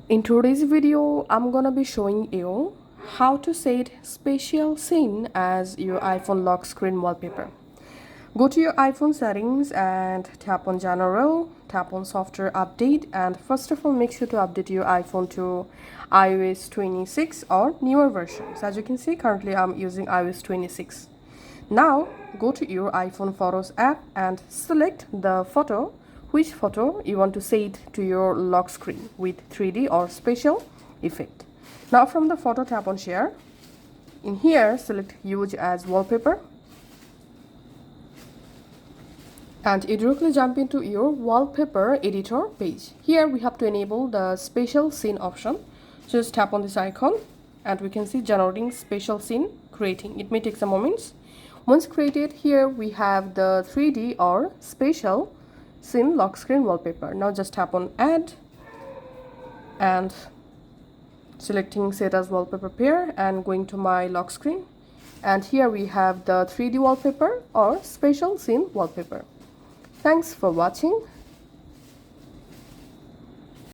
In today's video, I'm gonna be showing you how to set spatial scene as your iPhone lock screen wallpaper. Go to your iPhone settings and tap on General, tap on Software Update, and first of all, make sure to update your iPhone to iOS 26 or newer versions. As you can see, currently I'm using iOS 26. Now, go to your iPhone Photos app and select the photo, which photo you want to set to your lock screen with 3D or spatial effect. Now from the photo, tap on Share. In here, select Use as Wallpaper. And you directly jump into your wallpaper editor page. Here we have to enable the spatial scene option. Just tap on this icon and we can see generating spatial scene creating. It may take some moments. Once created, here we have the 3D or spatial scene lock screen wallpaper. Now just tap on Add and selecting Set as Wallpaper Pair and going to my lock screen. And here we have the 3D wallpaper or spatial scene wallpaper. Thanks for watching.